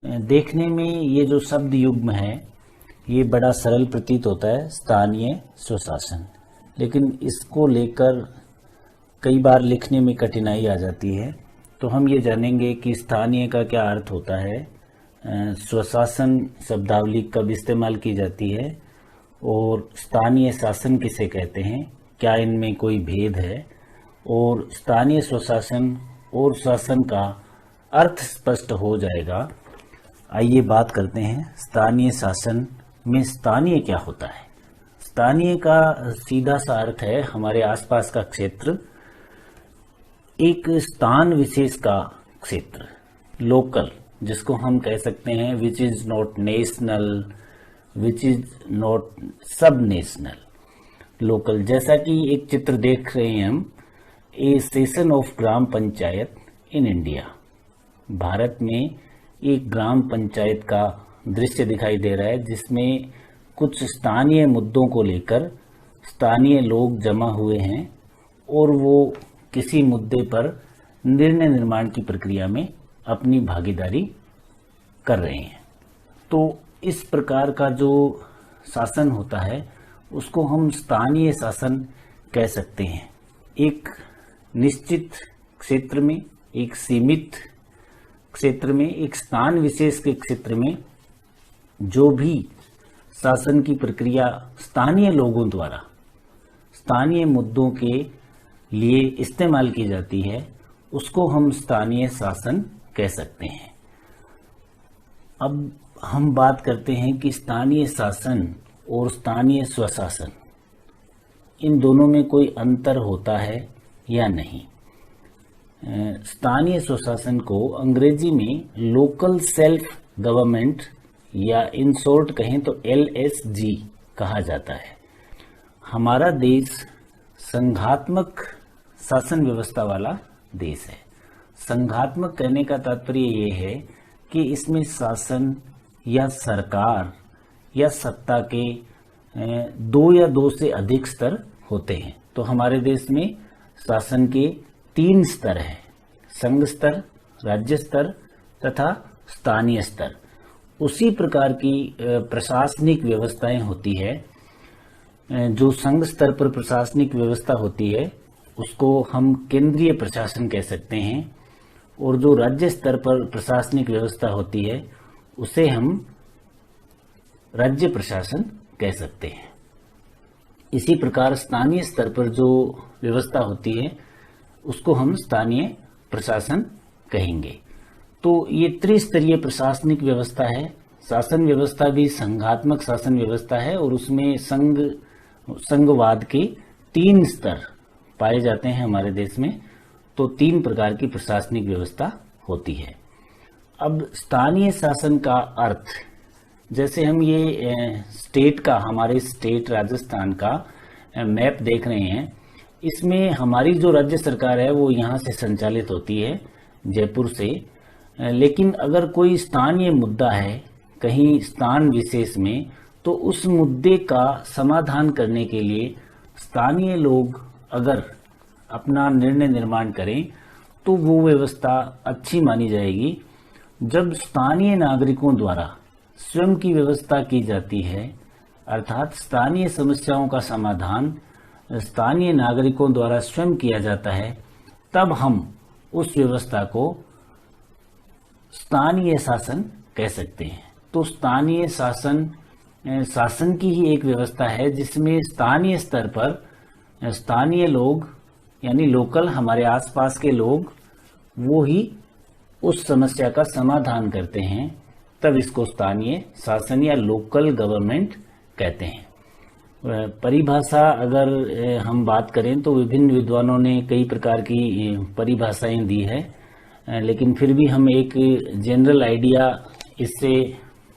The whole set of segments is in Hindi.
देखने में ये जो शब्द युग्म है ये बड़ा सरल प्रतीत होता है, स्थानीय स्वशासन, लेकिन इसको लेकर कई बार लिखने में कठिनाई आ जाती है। तो हम ये जानेंगे कि स्थानीय का क्या अर्थ होता है, स्वशासन शब्दावली कब इस्तेमाल की जाती है और स्थानीय शासन किसे कहते हैं, क्या इनमें कोई भेद है, और स्थानीय स्वशासन और शासन का अर्थ स्पष्ट हो जाएगा। आइए बात करते हैं स्थानीय शासन में स्थानीय क्या होता है। स्थानीय का सीधा सा अर्थ है हमारे आसपास का क्षेत्र, एक स्थान विशेष का क्षेत्र, लोकल, जिसको हम कह सकते हैं which is not national, which is not सब नेशनल, लोकल। जैसा कि एक चित्र देख रहे हैं हम, A session of gram panchayat in India, Bharat में एक ग्राम पंचायत का दृश्य दिखाई दे रहा है जिसमें कुछ स्थानीय मुद्दों को लेकर स्थानीय लोग जमा हुए हैं और वो किसी मुद्दे पर निर्णय निर्माण की प्रक्रिया में अपनी भागीदारी कर रहे हैं। तो इस प्रकार का जो शासन होता है उसको हम स्थानीय शासन कह सकते हैं। एक निश्चित क्षेत्र में, एक सीमित क्षेत्र में, एक स्थान विशेष के क्षेत्र में जो भी शासन की प्रक्रिया स्थानीय लोगों द्वारा स्थानीय मुद्दों के लिए इस्तेमाल की जाती है उसको हम स्थानीय शासन कह सकते हैं। अब हम बात करते हैं कि स्थानीय शासन और स्थानीय स्वशासन, इन दोनों में कोई अंतर होता है या नहीं। स्थानीय स्वशासन को अंग्रेजी में लोकल सेल्फ गवर्नमेंट या इन शॉर्ट कहें तो LSG कहा जाता है। हमारा देश संघात्मक शासन व्यवस्था वाला देश है। संघात्मक कहने का तात्पर्य ये है कि इसमें शासन या सरकार या सत्ता के दो या दो से अधिक स्तर होते हैं। तो हमारे देश में शासन के 3 स्तर हैं, संघ स्तर, राज्य स्तर तथा स्थानीय स्तर। उसी प्रकार की प्रशासनिक व्यवस्थाएं होती है। जो संघ स्तर पर प्रशासनिक व्यवस्था होती है उसको हम केंद्रीय प्रशासन कह सकते हैं और जो राज्य स्तर पर प्रशासनिक व्यवस्था होती है उसे हम राज्य प्रशासन कह सकते हैं। इसी प्रकार स्थानीय स्तर पर जो व्यवस्था होती है उसको हम स्थानीय प्रशासन कहेंगे। तो ये त्रिस्तरीय प्रशासनिक व्यवस्था है। शासन व्यवस्था भी संघात्मक शासन व्यवस्था है और उसमें संघवाद के 3 स्तर पाए जाते हैं हमारे देश में। तो 3 प्रकार की प्रशासनिक व्यवस्था होती है। अब स्थानीय शासन का अर्थ, जैसे हम ये स्टेट का, हमारे स्टेट राजस्थान का मैप देख रहे हैं, इसमें हमारी जो राज्य सरकार है वो यहाँ से संचालित होती है, जयपुर से। लेकिन अगर कोई स्थानीय मुद्दा है कहीं स्थान विशेष में, तो उस मुद्दे का समाधान करने के लिए स्थानीय लोग अगर अपना निर्णय निर्माण करें तो वो व्यवस्था अच्छी मानी जाएगी। जब स्थानीय नागरिकों द्वारा स्वयं की व्यवस्था की जाती है, अर्थात स्थानीय समस्याओं का समाधान स्थानीय नागरिकों द्वारा स्वयं किया जाता है, तब हम उस व्यवस्था को स्थानीय शासन कह सकते हैं। तो स्थानीय शासन की ही एक व्यवस्था है जिसमें स्थानीय स्तर पर स्थानीय लोग यानी लोकल, हमारे आसपास के लोग, वो ही उस समस्या का समाधान करते हैं, तब इसको स्थानीय शासन या लोकल गवर्नमेंट कहते हैं। परिभाषा अगर हम बात करें तो विभिन्न विद्वानों ने कई प्रकार की परिभाषाएं दी है, लेकिन फिर भी हम एक जनरल आइडिया इससे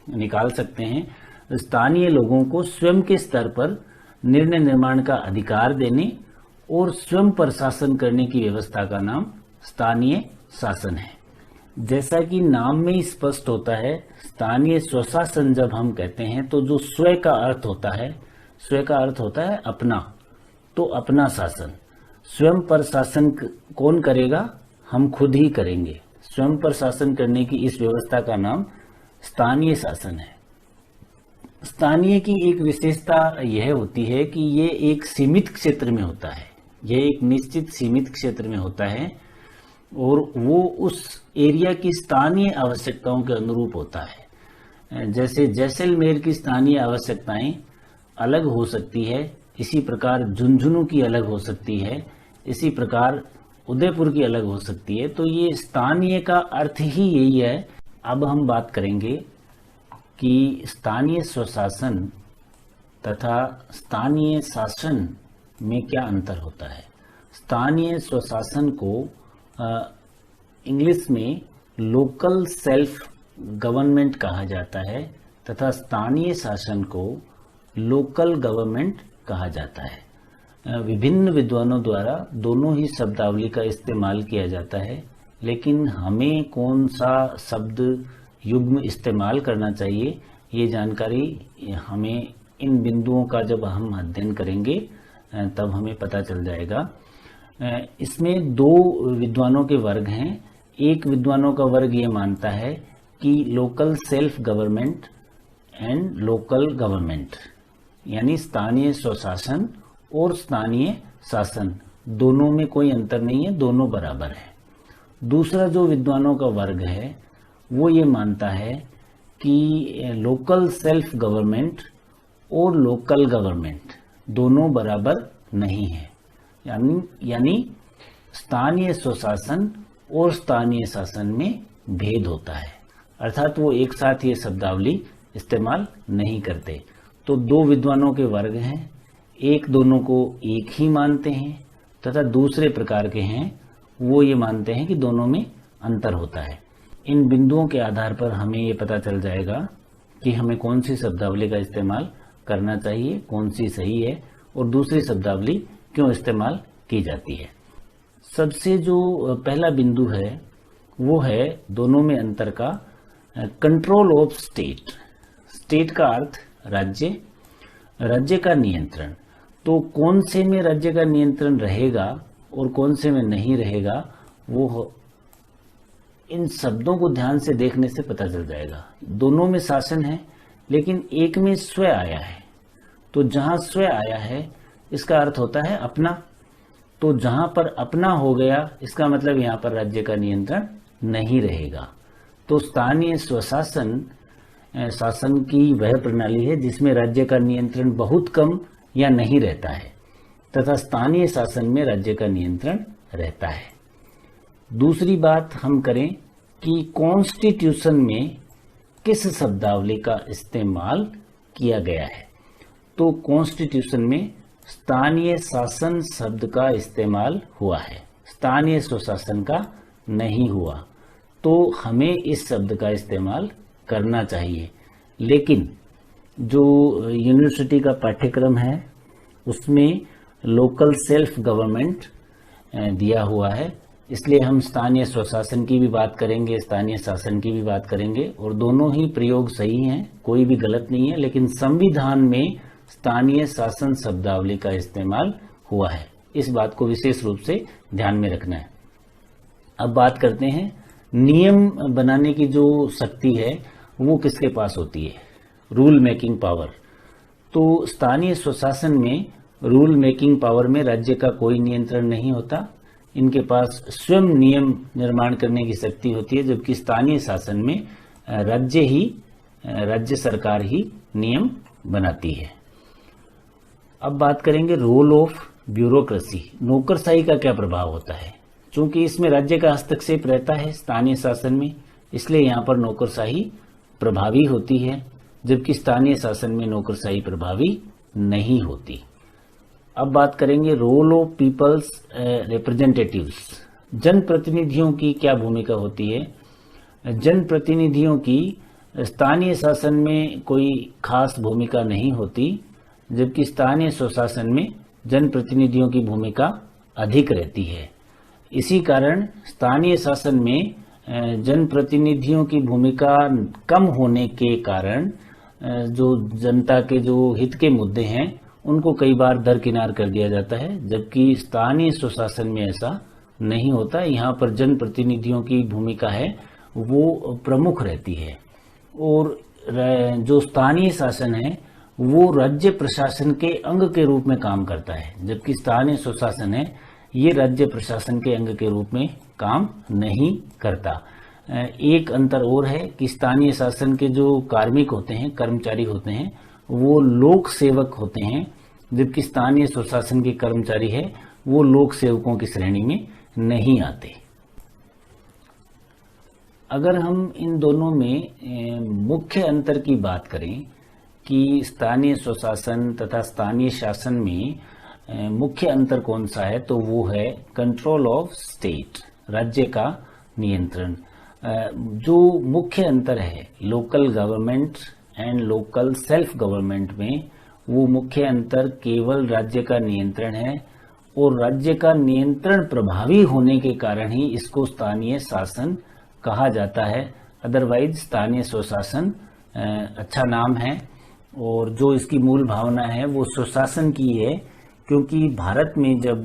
निकाल सकते हैं। स्थानीय लोगों को स्वयं के स्तर पर निर्णय निर्माण का अधिकार देने और स्वयं पर शासन करने की व्यवस्था का नाम स्थानीय शासन है। जैसा कि नाम में ही स्पष्ट होता है, स्थानीय स्वशासन जब हम कहते हैं तो जो स्व का अर्थ होता है, स्व का अर्थ होता है अपना, तो अपना शासन। स्वयं पर शासन कौन करेगा? हम खुद ही करेंगे। स्वयं पर शासन करने की इस व्यवस्था का नाम स्थानीय शासन है। स्थानीय की एक विशेषता यह होती है कि ये एक सीमित क्षेत्र में होता है, यह एक निश्चित सीमित क्षेत्र में होता है और वो उस एरिया की स्थानीय आवश्यकताओं के अनुरूप होता है। जैसे जैसलमेर की स्थानीय आवश्यकताएं अलग हो सकती है, इसी प्रकार झुंझुनू की अलग हो सकती है, इसी प्रकार उदयपुर की अलग हो सकती है। तो ये स्थानीय का अर्थ ही यही है। अब हम बात करेंगे कि स्थानीय स्वशासन तथा स्थानीय शासन में क्या अंतर होता है। स्थानीय स्वशासन को इंग्लिश में लोकल सेल्फ गवर्नमेंट कहा जाता है तथा स्थानीय शासन को लोकल गवर्नमेंट कहा जाता है। विभिन्न विद्वानों द्वारा दोनों ही शब्दावली का इस्तेमाल किया जाता है, लेकिन हमें कौन सा शब्द युग्म इस्तेमाल करना चाहिए ये जानकारी हमें इन बिंदुओं का जब हम अध्ययन करेंगे तब हमें पता चल जाएगा। इसमें दो विद्वानों के वर्ग हैं। एक विद्वानों का वर्ग ये मानता है कि local self government and local government यानी स्थानीय स्वशासन और स्थानीय शासन दोनों में कोई अंतर नहीं है, दोनों बराबर है। दूसरा जो विद्वानों का वर्ग है वो ये मानता है कि लोकल सेल्फ गवर्नमेंट और लोकल गवर्नमेंट दोनों बराबर नहीं है, यानी स्थानीय स्वशासन और स्थानीय शासन में भेद होता है, अर्थात वो एक साथ ये शब्दावली इस्तेमाल नहीं करते। तो दो विद्वानों के वर्ग हैं, एक दोनों को एक ही मानते हैं तथा दूसरे प्रकार के हैं वो ये मानते हैं कि दोनों में अंतर होता है। इन बिंदुओं के आधार पर हमें ये पता चल जाएगा कि हमें कौन सी शब्दावली का इस्तेमाल करना चाहिए, कौन सी सही है और दूसरी शब्दावली क्यों इस्तेमाल की जाती है। सबसे जो पहला बिंदु है वो है दोनों में अंतर का कंट्रोल ऑफ स्टेट। स्टेट का अर्थ राज्य, राज्य का नियंत्रण। तो कौन से में राज्य का नियंत्रण रहेगा और कौन से में नहीं रहेगा वो इन शब्दों को ध्यान से देखने से पता चल जाएगा। दोनों में शासन है लेकिन एक में स्व आया है। तो जहां स्व आया है इसका अर्थ होता है अपना। तो जहां पर अपना हो गया इसका मतलब यहां पर राज्य का नियंत्रण नहीं रहेगा। तो स्थानीय स्वशासन शासन की वह प्रणाली है जिसमें राज्य का नियंत्रण बहुत कम या नहीं रहता है तथा स्थानीय शासन में राज्य का नियंत्रण रहता है। दूसरी बात हम करें कि कॉन्स्टिट्यूशन में किस शब्दावली का इस्तेमाल किया गया है। तो कॉन्स्टिट्यूशन में स्थानीय शासन शब्द का इस्तेमाल हुआ है, स्थानीय स्वशासन का नहीं हुआ। तो हमें इस शब्द का इस्तेमाल करना चाहिए, लेकिन जो यूनिवर्सिटी का पाठ्यक्रम है उसमें लोकल सेल्फ गवर्नमेंट दिया हुआ है, इसलिए हम स्थानीय स्वशासन की भी बात करेंगे, स्थानीय शासन की भी बात करेंगे और दोनों ही प्रयोग सही हैं, कोई भी गलत नहीं है। लेकिन संविधान में स्थानीय शासन शब्दावली का इस्तेमाल हुआ है, इस बात को विशेष रूप से ध्यान में रखना है। अब बात करते हैं नियम बनाने की जो शक्ति है वो किसके पास होती है, रूल मेकिंग पावर। तो स्थानीय स्वशासन में रूल मेकिंग पावर में राज्य का कोई नियंत्रण नहीं होता, इनके पास स्वयं नियम निर्माण करने की शक्ति होती है, जबकि स्थानीय शासन में राज्य सरकार ही नियम बनाती है। अब बात करेंगे रोल ऑफ ब्यूरोक्रेसी, नौकरशाही का क्या प्रभाव होता है। चूंकि इसमें राज्य का हस्तक्षेप रहता है स्थानीय शासन में, इसलिए यहाँ पर नौकरशाही प्रभावी होती है, जबकि स्थानीय शासन में नौकरशाही प्रभावी नहीं होती। अब बात करेंगे रोल ऑफ पीपल्स रिप्रेजेंटेटिव्स, जनप्रतिनिधियों की क्या भूमिका होती है। जनप्रतिनिधियों की स्थानीय शासन में कोई खास भूमिका नहीं होती, जबकि स्थानीय स्वशासन में जनप्रतिनिधियों की भूमिका अधिक रहती है। इसी कारण स्थानीय शासन में जनप्रतिनिधियों की भूमिका कम होने के कारण जो जनता के जो हित के मुद्दे हैं उनको कई बार दरकिनार कर दिया जाता है, जबकि स्थानीय स्वशासन में ऐसा नहीं होता। यहाँ पर जनप्रतिनिधियों की भूमिका है वो प्रमुख रहती है। और जो स्थानीय शासन है वो राज्य प्रशासन के अंग के रूप में काम करता है, जबकि स्थानीय स्वशासन है ये राज्य प्रशासन के अंग के रूप में काम नहीं करता। एक अंतर और है कि स्थानीय शासन के जो कार्मिक होते हैं, कर्मचारी होते हैं, वो लोक सेवक होते हैं, जबकि स्थानीय स्वशासन के कर्मचारी है वो लोक सेवकों की श्रेणी में नहीं आते। अगर हम इन दोनों में मुख्य अंतर की बात करें कि स्थानीय स्वशासन तथा स्थानीय शासन में मुख्य अंतर कौन सा है, तो वो है कंट्रोल ऑफ स्टेट, राज्य का नियंत्रण। जो मुख्य अंतर है local government and local self government में, वो मुख्य अंतर केवल राज्य का नियंत्रण है, और राज्य का नियंत्रण प्रभावी होने के कारण ही इसको स्थानीय शासन कहा जाता है। अदरवाइज स्थानीय स्वशासन अच्छा नाम है, और जो इसकी मूल भावना है वो स्वशासन की है, क्योंकि भारत में जब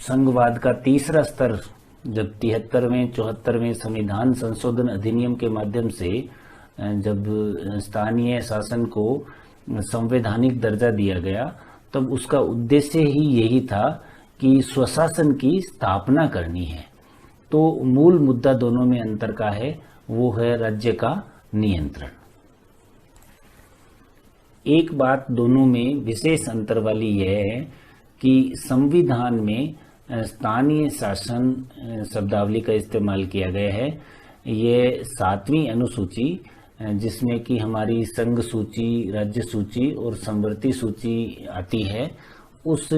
संघवाद का तीसरा स्तर जब 73वें 74वें संविधान संशोधन अधिनियम के माध्यम से जब स्थानीय शासन को संवैधानिक दर्जा दिया गया, तब उसका उद्देश्य ही यही था कि स्वशासन की स्थापना करनी है। तो मूल मुद्दा दोनों में अंतर का है, वो है राज्य का नियंत्रण। एक बात दोनों में विशेष अंतर वाली यह है कि संविधान में स्थानीय शासन शब्दावली का इस्तेमाल किया गया है। ये 7वीं अनुसूची, जिसमें कि हमारी संघ सूची, राज्य सूची और समवर्ती सूची आती है, उस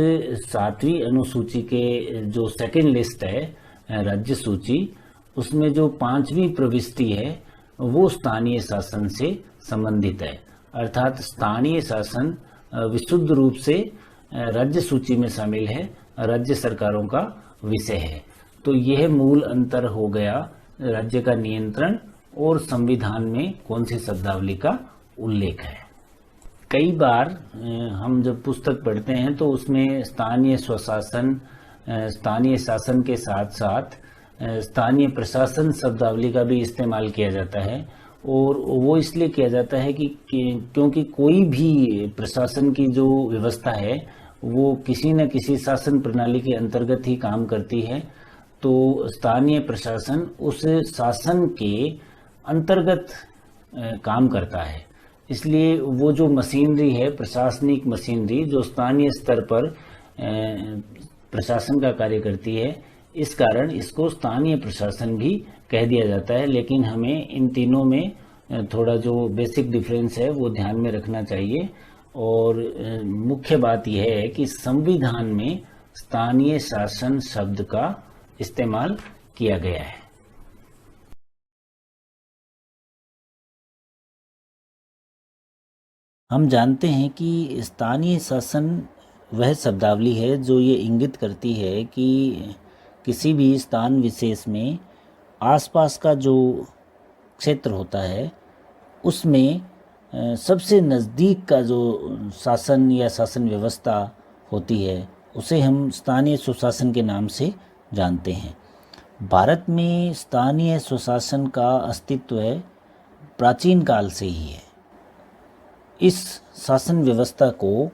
7वीं अनुसूची के जो सेकंड लिस्ट है राज्य सूची, उसमें जो 5वीं प्रविष्टि है वो स्थानीय शासन से संबंधित है। अर्थात स्थानीय शासन विशुद्ध रूप से राज्य सूची में शामिल है, राज्य सरकारों का विषय है। तो यह मूल अंतर हो गया राज्य का नियंत्रण और संविधान में कौन सी शब्दावली का उल्लेख है। कई बार हम जब पुस्तक पढ़ते हैं तो उसमें स्थानीय स्वशासन, स्थानीय शासन के साथ साथ स्थानीय प्रशासन शब्दावली का भी इस्तेमाल किया जाता है, और वो इसलिए किया जाता है कि क्योंकि कोई भी प्रशासन की जो व्यवस्था है वो किसी न किसी शासन प्रणाली के अंतर्गत ही काम करती है। तो स्थानीय प्रशासन उस शासन के अंतर्गत काम करता है, इसलिए वो जो मशीनरी है, प्रशासनिक मशीनरी जो स्थानीय स्तर पर प्रशासन का कार्य करती है, इस कारण इसको स्थानीय प्रशासन भी कह दिया जाता है। लेकिन हमें इन तीनों में थोड़ा जो बेसिक डिफरेंस है वो ध्यान में रखना चाहिए, और मुख्य बात यह है कि संविधान में स्थानीय शासन शब्द का इस्तेमाल किया गया है। हम जानते हैं कि स्थानीय शासन वह शब्दावली है जो ये इंगित करती है कि किसी भी स्थान विशेष में आसपास का जो क्षेत्र होता है उसमें सबसे नज़दीक का जो शासन या शासन व्यवस्था होती है उसे हम स्थानीय स्वशासन के नाम से जानते हैं। भारत में स्थानीय स्वशासन का अस्तित्व प्राचीन काल से ही है। इस शासन व्यवस्था को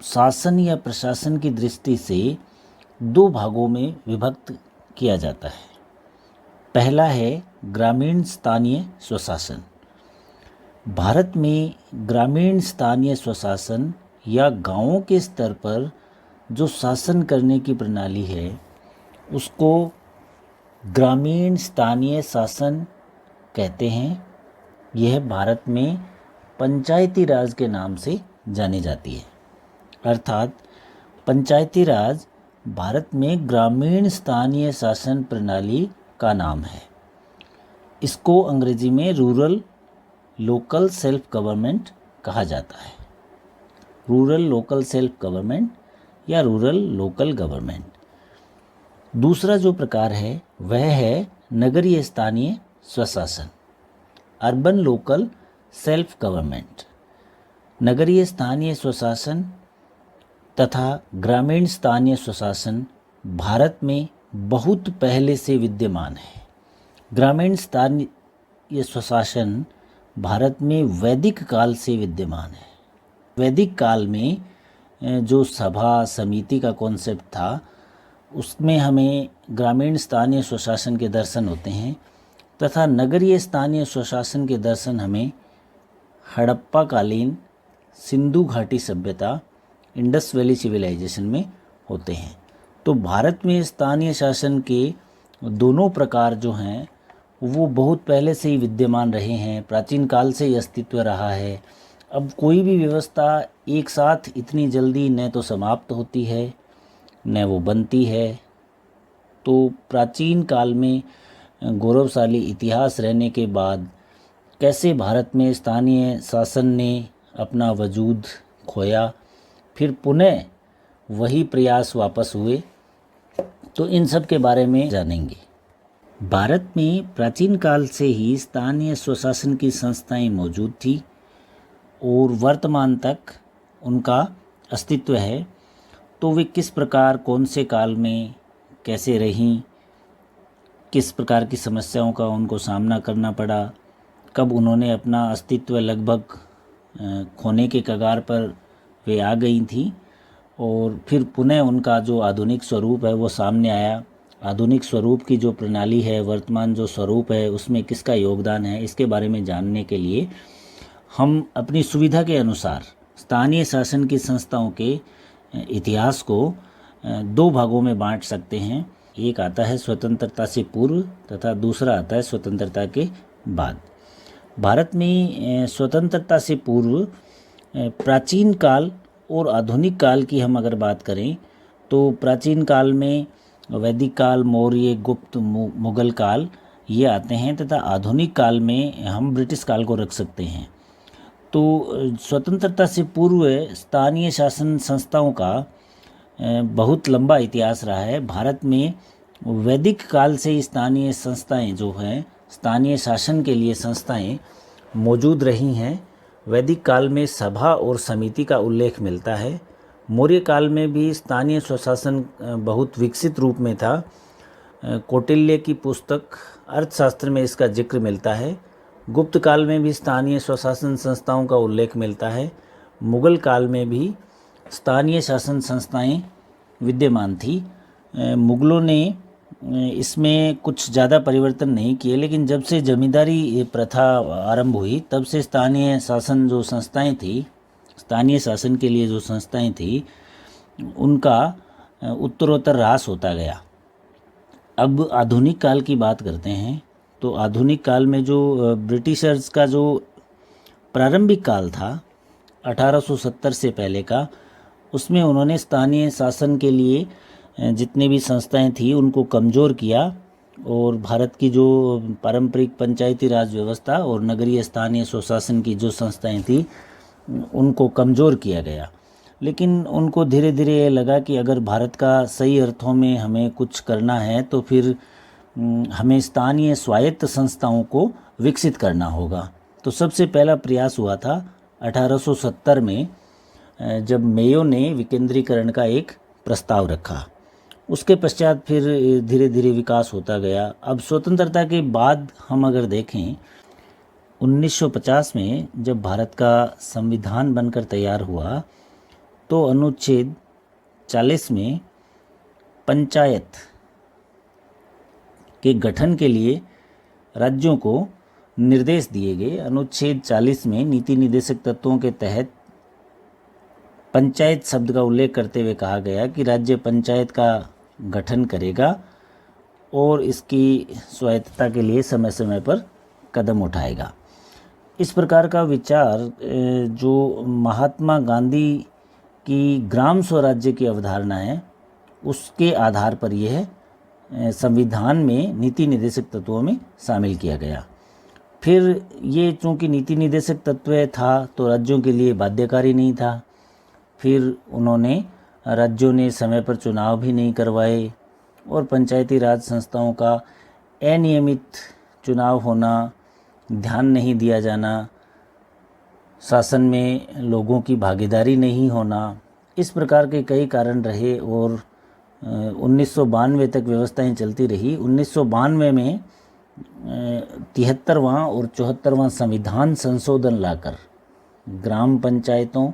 शासन या प्रशासन की दृष्टि से 2 भागों में विभक्त किया जाता है। पहला है ग्रामीण स्थानीय स्वशासन। भारत में ग्रामीण स्थानीय स्वशासन या गांवों के स्तर पर जो शासन करने की प्रणाली है उसको ग्रामीण स्थानीय शासन कहते हैं। यह भारत में पंचायती राज के नाम से जानी जाती है। अर्थात पंचायती राज भारत में ग्रामीण स्थानीय शासन प्रणाली का नाम है। इसको अंग्रेजी में रूरल लोकल सेल्फ गवर्नमेंट कहा जाता है। रूरल लोकल सेल्फ गवर्नमेंट या रूरल लोकल गवर्नमेंट। दूसरा जो प्रकार है वह है नगरीय स्थानीय स्वशासन, अर्बन लोकल सेल्फ गवर्नमेंट। नगरीय स्थानीय स्वशासन तथा ग्रामीण स्थानीय स्वशासन भारत में बहुत पहले से विद्यमान है। ग्रामीण स्थानीय स्वशासन भारत में वैदिक काल से विद्यमान है। वैदिक काल में जो सभा समिति का कॉन्सेप्ट था, उसमें हमें ग्रामीण स्थानीय स्वशासन के दर्शन होते हैं तथा नगरीय स्थानीय स्वशासन के दर्शन हमें हड़प्पा कालीन सिंधु घाटी सभ्यता इंडस वैली सिविलाइजेशन में होते हैं। तो भारत में स्थानीय शासन के दोनों प्रकार जो हैं वो बहुत पहले से ही विद्यमान रहे हैं, प्राचीन काल से ही अस्तित्व रहा है। अब कोई भी व्यवस्था एक साथ इतनी जल्दी न तो समाप्त होती है न वो बनती है। तो प्राचीन काल में गौरवशाली इतिहास रहने के बाद कैसे भारत में स्थानीय शासन ने अपना वजूद खोया, फिर पुनः वही प्रयास वापस हुए, तो इन सब के बारे में जानेंगे। भारत में प्राचीन काल से ही स्थानीय स्वशासन की संस्थाएं मौजूद थी और वर्तमान तक उनका अस्तित्व है। तो वे किस प्रकार, कौन से काल में कैसे रहीं, किस प्रकार की समस्याओं का उनको सामना करना पड़ा, कब उन्होंने अपना अस्तित्व लगभग खोने के कगार पर वे आ गई थी और फिर पुनः उनका जो आधुनिक स्वरूप है वो सामने आया। आधुनिक स्वरूप की जो प्रणाली है, वर्तमान जो स्वरूप है, उसमें किसका योगदान है, इसके बारे में जानने के लिए हम अपनी सुविधा के अनुसार स्थानीय शासन की संस्थाओं के इतिहास को दो भागों में बांट सकते हैं। एक आता है स्वतंत्रता से पूर्व तथा दूसरा आता है स्वतंत्रता के बाद। भारत में स्वतंत्रता से पूर्व प्राचीन काल और आधुनिक काल की हम अगर बात करें तो प्राचीन काल में वैदिक काल, मौर्य, गुप्त, मुगल काल ये आते हैं तथा आधुनिक काल में हम ब्रिटिश काल को रख सकते हैं। तो स्वतंत्रता से पूर्व स्थानीय शासन संस्थाओं का बहुत लंबा इतिहास रहा है। भारत में वैदिक काल से स्थानीय संस्थाएं जो हैं, स्थानीय शासन के लिए संस्थाएं मौजूद रही हैं। वैदिक काल में सभा और समिति का उल्लेख मिलता है। मौर्य काल में भी स्थानीय स्वशासन बहुत विकसित रूप में था। कौटिल्य की पुस्तक अर्थशास्त्र में इसका जिक्र मिलता है। गुप्त काल में भी स्थानीय स्वशासन संस्थाओं का उल्लेख मिलता है। मुगल काल में भी स्थानीय शासन संस्थाएं विद्यमान थी। मुगलों ने इसमें कुछ ज़्यादा परिवर्तन नहीं किए, लेकिन जब से जमींदारी प्रथा आरंभ हुई तब से स्थानीय शासन जो संस्थाएं थी, स्थानीय शासन के लिए जो संस्थाएं थी, उनका उत्तरोत्तर ह्रास होता गया। अब आधुनिक काल की बात करते हैं। तो आधुनिक काल में जो ब्रिटिशर्स का जो प्रारंभिक काल था 1870 से पहले का, उसमें उन्होंने स्थानीय शासन के लिए जितनी भी संस्थाएं थी उनको कमज़ोर किया और भारत की जो पारंपरिक पंचायती राज व्यवस्था और नगरीय स्थानीय स्वशासन की जो संस्थाएं थी उनको कमज़ोर किया गया। लेकिन उनको धीरे धीरे लगा कि अगर भारत का सही अर्थों में हमें कुछ करना है तो फिर हमें स्थानीय स्वायत्त संस्थाओं को विकसित करना होगा। तो सबसे पहला प्रयास हुआ था 1870 में, जब मेयो ने विकेंद्रीकरण का एक प्रस्ताव रखा। उसके पश्चात फिर धीरे धीरे विकास होता गया। अब स्वतंत्रता के बाद हम अगर देखें 1950 में जब भारत का संविधान बनकर तैयार हुआ तो अनुच्छेद 40 में पंचायत के गठन के लिए राज्यों को निर्देश दिए गए। अनुच्छेद 40 में नीति निर्देशक तत्वों के तहत पंचायत शब्द का उल्लेख करते हुए कहा गया कि राज्य पंचायत का गठन करेगा और इसकी स्वायत्तता के लिए समय समय पर कदम उठाएगा। इस प्रकार का विचार जो महात्मा गांधी की ग्राम स्वराज्य की अवधारणा है उसके आधार पर यह संविधान में नीति निर्देशक तत्वों में शामिल किया गया। फिर ये चूँकि नीति निर्देशक तत्व था तो राज्यों के लिए बाध्यकारी नहीं था। फिर उन्होंने राज्यों ने समय पर चुनाव भी नहीं करवाए और पंचायती राज संस्थाओं का अनियमित चुनाव होना, ध्यान नहीं दिया जाना, शासन में लोगों की भागीदारी नहीं होना, इस प्रकार के कई कारण रहे और 1992 तक व्यवस्थाएं चलती रही। 1992 में 73वां और 74वां संविधान संशोधन लाकर ग्राम पंचायतों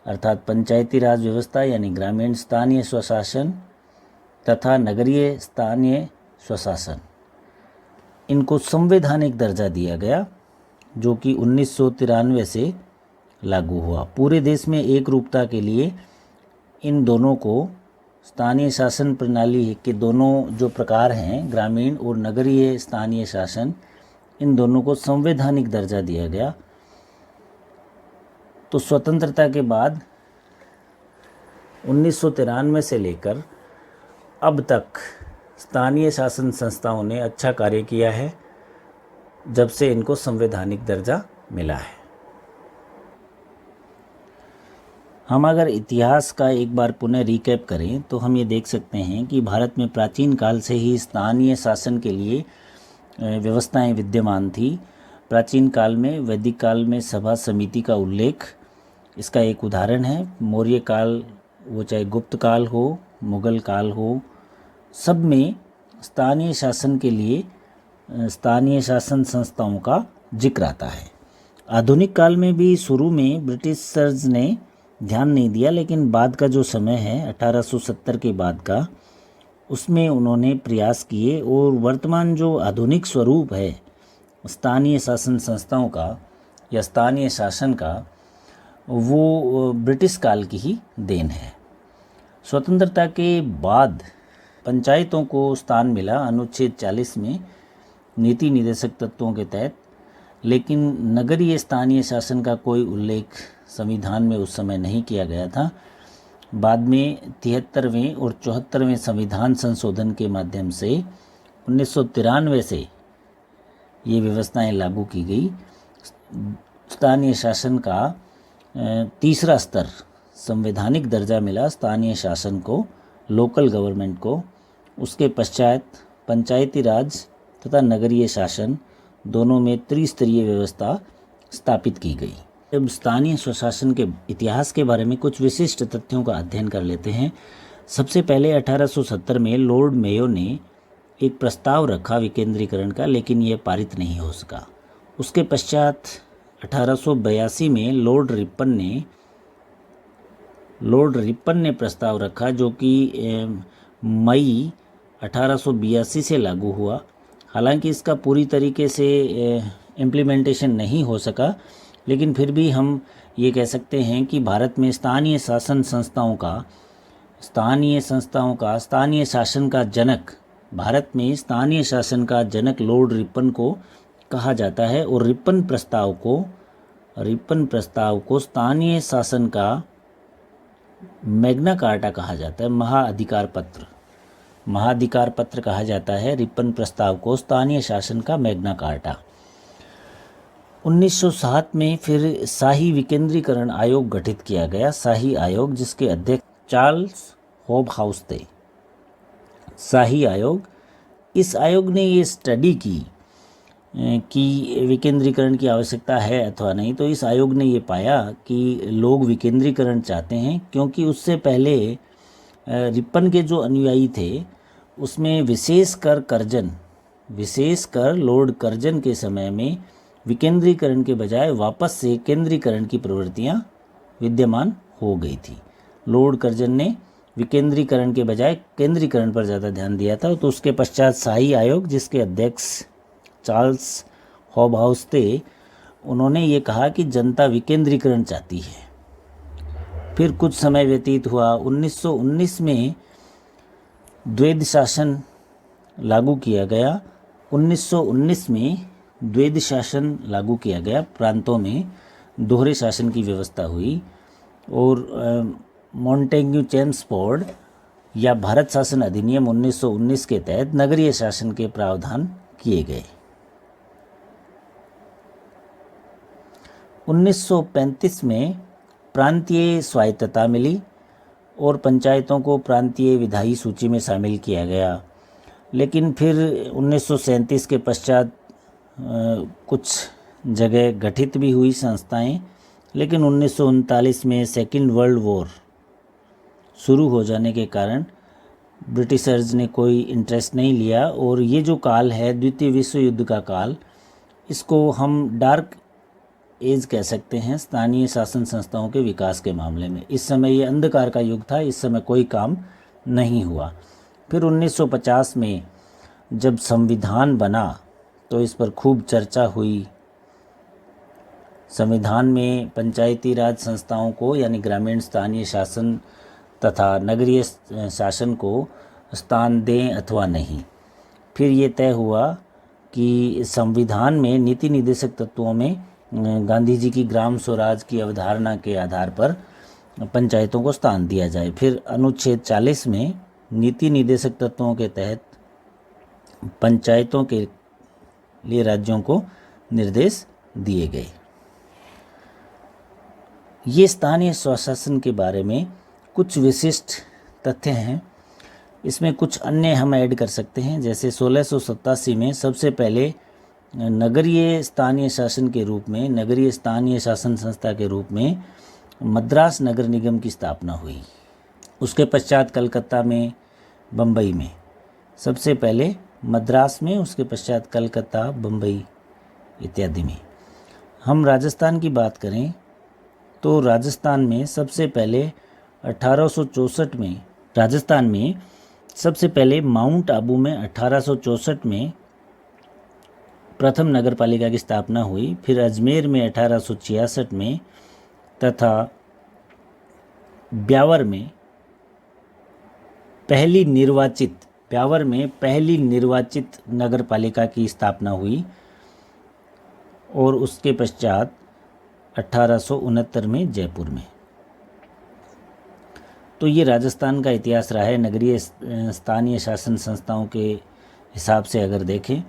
अर्थात पंचायती राज व्यवस्था यानी ग्रामीण स्थानीय स्वशासन तथा नगरीय स्थानीय स्वशासन, इनको संवैधानिक दर्जा दिया गया, जो कि 1993 से लागू हुआ। पूरे देश में एक रूपता के लिए इन दोनों को स्थानीय शासन प्रणाली के दोनों जो प्रकार हैं, ग्रामीण और नगरीय स्थानीय शासन, इन दोनों को संवैधानिक दर्जा दिया गया। तो स्वतंत्रता के बाद 1993 से लेकर अब तक स्थानीय शासन संस्थाओं ने अच्छा कार्य किया है, जब से इनको संवैधानिक दर्जा मिला है। हम अगर इतिहास का एक बार पुनः रिकैप करें तो हम ये देख सकते हैं कि भारत में प्राचीन काल से ही स्थानीय शासन के लिए व्यवस्थाएं विद्यमान थी। प्राचीन काल में, वैदिक काल में सभा समिति का उल्लेख इसका एक उदाहरण है। मौर्य काल, वो चाहे गुप्त काल हो, मुगल काल हो, सब में स्थानीय शासन के लिए स्थानीय शासन संस्थाओं का जिक्र आता है। आधुनिक काल में भी शुरू में ब्रिटिशर्स ने ध्यान नहीं दिया, लेकिन बाद का जो समय है 1870 के बाद का, उसमें उन्होंने प्रयास किए और वर्तमान जो आधुनिक स्वरूप है स्थानीय शासन संस्थाओं का या स्थानीय शासन का, वो ब्रिटिश काल की ही देन है। स्वतंत्रता के बाद पंचायतों को स्थान मिला अनुच्छेद 40 में नीति निर्देशक तत्वों के तहत, लेकिन नगरीय स्थानीय शासन का कोई उल्लेख संविधान में उस समय नहीं किया गया था। बाद में 73वें और 74वें संविधान संशोधन के माध्यम से 1993 से ये व्यवस्थाएं लागू की गई। स्थानीय शासन का तीसरा स्तर संवैधानिक दर्जा मिला स्थानीय शासन को, लोकल गवर्नमेंट को। उसके पश्चात पंचायती राज तथा नगरीय शासन दोनों में त्रिस्तरीय व्यवस्था स्थापित की गई। अब स्थानीय स्वशासन के इतिहास के बारे में कुछ विशिष्ट तथ्यों का अध्ययन कर लेते हैं। सबसे पहले 1870 में लॉर्ड मेयो ने एक प्रस्ताव रखा विकेंद्रीकरण का, लेकिन यह पारित नहीं हो सका। उसके पश्चात 1882 में लॉर्ड रिपन ने प्रस्ताव रखा, जो कि मई 1882 से लागू हुआ। हालांकि इसका पूरी तरीके से इम्प्लीमेंटेशन नहीं हो सका, लेकिन फिर भी हम ये कह सकते हैं कि भारत में स्थानीय शासन संस्थाओं का, स्थानीय शासन का जनक, भारत में स्थानीय शासन का जनक लॉर्ड रिपन को कहा जाता है। और रिपन प्रस्ताव को स्थानीय शासन का मैग्ना कार्टा कहा जाता है, महाधिकार पत्र कहा जाता है रिपन प्रस्ताव को, स्थानीय शासन का मैग्ना कार्टा। 1907 में फिर शाही विकेंद्रीकरण आयोग गठित किया गया, शाही आयोग, जिसके अध्यक्ष चार्ल्स होबहाउस थे। शाही आयोग, इस आयोग ने ये स्टडी की कि विकेंद्रीकरण की आवश्यकता है अथवा नहीं। तो इस आयोग ने ये पाया कि लोग विकेंद्रीकरण चाहते हैं, क्योंकि उससे पहले रिपन के जो अनुयायी थे उसमें विशेषकर लॉर्ड कर्जन के समय में विकेंद्रीकरण के बजाय वापस से केंद्रीकरण की प्रवृत्तियां विद्यमान हो गई थी। लॉर्ड कर्जन ने विकेंद्रीकरण के बजाय केंद्रीकरण पर ज़्यादा ध्यान दिया था। तो उसके पश्चात शाही आयोग, जिसके अध्यक्ष चार्ल्स होबहाउस थे, उन्होंने ये कहा कि जनता विकेंद्रीकरण चाहती है। फिर कुछ समय व्यतीत हुआ। 1919 में द्वैध शासन लागू किया गया। 1919 में द्वैध शासन लागू किया गया, प्रांतों में दोहरे शासन की व्यवस्था हुई। और मॉन्टेग्यू चेम्सफोर्ड या भारत शासन अधिनियम 1919 के तहत नगरीय शासन के प्रावधान किए गए। 1935 में प्रांतीय स्वायत्तता मिली और पंचायतों को प्रांतीय विधायी सूची में शामिल किया गया। लेकिन फिर 1937 के पश्चात कुछ जगह गठित भी हुई संस्थाएं, लेकिन 1939 में सेकेंड वर्ल्ड वॉर शुरू हो जाने के कारण ब्रिटिशर्स ने कोई इंटरेस्ट नहीं लिया। और ये जो काल है द्वितीय विश्व युद्ध का काल, इसको हम डार्क एज कह सकते हैं स्थानीय शासन संस्थाओं के विकास के मामले में। इस समय ये अंधकार का युग था, इस समय कोई काम नहीं हुआ। फिर 1950 में जब संविधान बना तो इस पर खूब चर्चा हुई। संविधान में पंचायती राज संस्थाओं को यानी ग्रामीण स्थानीय शासन तथा नगरीय शासन को स्थान दें अथवा नहीं। फिर ये तय हुआ कि संविधान में नीति निर्देशक तत्वों में गांधी जी की ग्राम स्वराज की अवधारणा के आधार पर पंचायतों को स्थान दिया जाए। फिर अनुच्छेद 40 में नीति निर्देशक तत्वों के तहत पंचायतों के लिए राज्यों को निर्देश दिए गए। ये स्थानीय स्वशासन के बारे में कुछ विशिष्ट तथ्य हैं। इसमें कुछ अन्य हम ऐड कर सकते हैं, जैसे 1687 में सबसे पहले नगरीय स्थानीय शासन के रूप में, नगरीय स्थानीय शासन संस्था के रूप में मद्रास नगर निगम की स्थापना हुई। उसके पश्चात कलकत्ता में, बम्बई में, सबसे पहले मद्रास में, उसके पश्चात कलकत्ता, बम्बई इत्यादि में। हम राजस्थान की बात करें तो राजस्थान में सबसे पहले 1864 में, राजस्थान में सबसे पहले माउंट आबू में 1864 में प्रथम नगर पालिका की स्थापना हुई। फिर अजमेर में 1866 में तथा ब्यावर में पहली निर्वाचित नगर पालिका की स्थापना हुई। और उसके पश्चात 1869 में जयपुर में। तो ये राजस्थान का इतिहास रहा है नगरीय स्थानीय शासन संस्थाओं के हिसाब से अगर देखें।